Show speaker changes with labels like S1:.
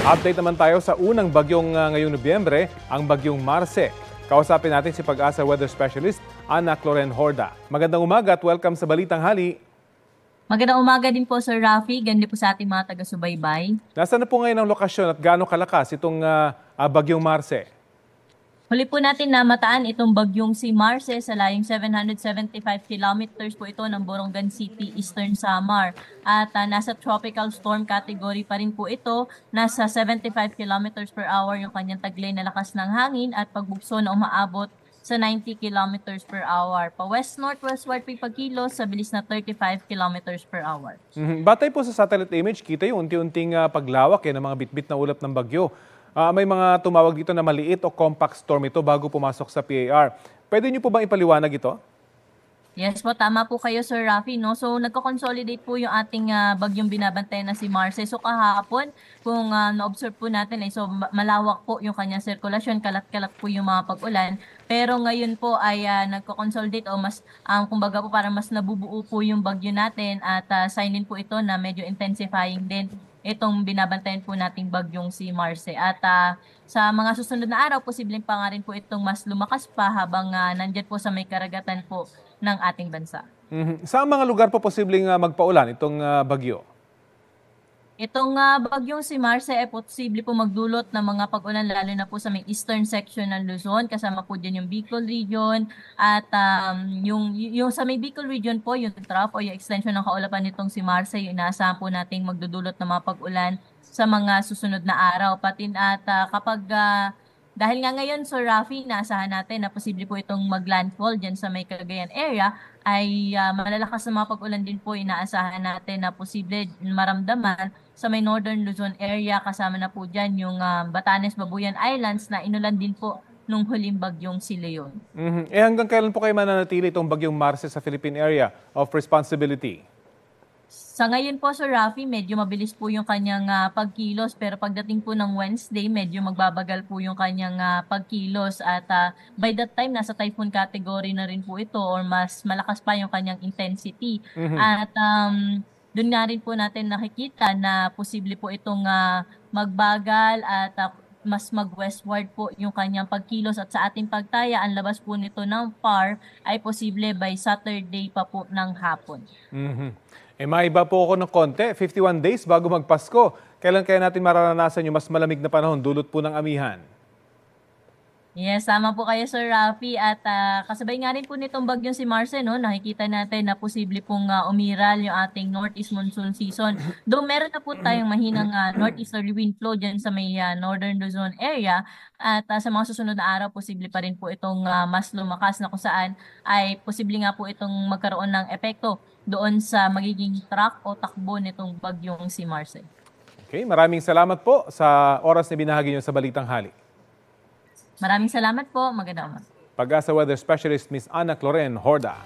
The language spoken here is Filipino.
S1: Update naman tayo sa unang bagyong ngayong Nobyembre, ang bagyong Marce. Kausapin natin si Pag-asa Weather Specialist, Ana Cloren Horda. Magandang umaga at welcome sa Balitang Hali.
S2: Magandang umaga din po, Sir Rafi. Gandi po sa ating mga taga-subaybay.
S1: Nasaan na po ngayon ang lokasyon at gaano kalakas itong bagyong Marce?
S2: Huli po natin na mataan itong bagyong si Marce sa layong 775 kilometers po ito ng Borongan City, Eastern Samar. At nasa tropical storm category pa rin po ito. Nasa 75 kilometers per hour yung kanyang taglay na lakas ng hangin at pagbugso na umaabot sa 90 kilometers per hour. Pa west-northwestward po pagkilos sa bilis na 35 kilometers per hour.
S1: Batay po sa satellite image, kita yung unti-unting paglawak ng mga bitbit na ulap ng bagyo. May mga tumawag dito na maliit o compact storm ito bago pumasok sa PAR. Pwede niyo po bang ipaliwanag ito?
S2: Yes po, tama po kayo, Sir Rafi. No? So, nagko-consolidate po yung ating bagyong binabantayan na si Marce. So, kahapon, kung na-observe po natin, so malawak po yung kanyang sirkulasyon, kalat-kalat po yung mga pag-ulan. Pero ngayon po ay nagko-consolidate o mas, kumbaga po parang mas nabubuo po yung bagyo natin at sign in po ito na medyo intensifying din itong binabantayan po nating bagyong si Marce. At sa mga susunod na araw, posibleng pa nga rin po itong mas lumakas pa habang nandyan po sa may karagatan po ng ating bansa.
S1: Saan mga lugar po posibleng magpaulan itong bagyo?
S2: Itong bagyong si Marce ay posible po magdulot ng mga pag-ulan lalo na po sa may eastern section ng Luzon. Kasama po dyan yung Bicol region at yung sa may Bicol region po, yung trough o yung extension ng kaulapan nitong si Marce, yung inaasahan po nating magdudulot ng mga pag-ulan sa mga susunod na araw. Patin at kapag dahil nga ngayon, Sir Rafi, naasahan natin na posible po itong maglandfall dyan sa may Cagayan area, ay malalakas na mga pag-ulan din po inaasahan natin na posible maramdaman sa may Northern Luzon area. Kasama na po dyan yung Batanes, Babuyan Islands na inulan din po nung huling bagyong si Leon.
S1: Hanggang kailan po kayo mananatili itong bagyong Marce sa Philippine Area of Responsibility?
S2: Sa ngayon po, Sir Rafi, medyo mabilis po yung kanyang pagkilos, pero pagdating po ng Wednesday, medyo magbabagal po yung kanyang pagkilos at by that time, nasa typhoon category na rin po ito or mas malakas pa yung kanyang intensity. At doon nga rin po natin nakikita na posible po itong magbagal at mas mag-westward po yung kanyang pagkilos at sa ating pagtaya, ang labas po nito ng PAR ay posible by Saturday pa po ng hapon.
S1: Maiba po ako ng konti, 51 days bago magpasko. Kailan kaya natin mararanasan yung mas malamig na panahon dulot po ng amihan?
S2: Yes, sama po kayo, Sir Rafi. At kasabay nga rin po nitong bagyong si Marce, no, nakikita natin na posible pong umiral yung ating northeast monsoon season. Though meron na po tayong mahinang northeasterly wind flow dyan sa may northern Luzon area. At sa mga susunod na araw, posible pa rin po itong mas lumakas na kung saan ay posible nga po itong magkaroon ng epekto doon sa magiging track o takbo nitong bagyong si Marce.
S1: Okay, maraming salamat po sa oras na binahagi niyo sa Balitang Hali.
S2: Maraming salamat po. Magandang umaga.
S1: Pag-asa Weather Specialist Ms. Ana Cloren Horda.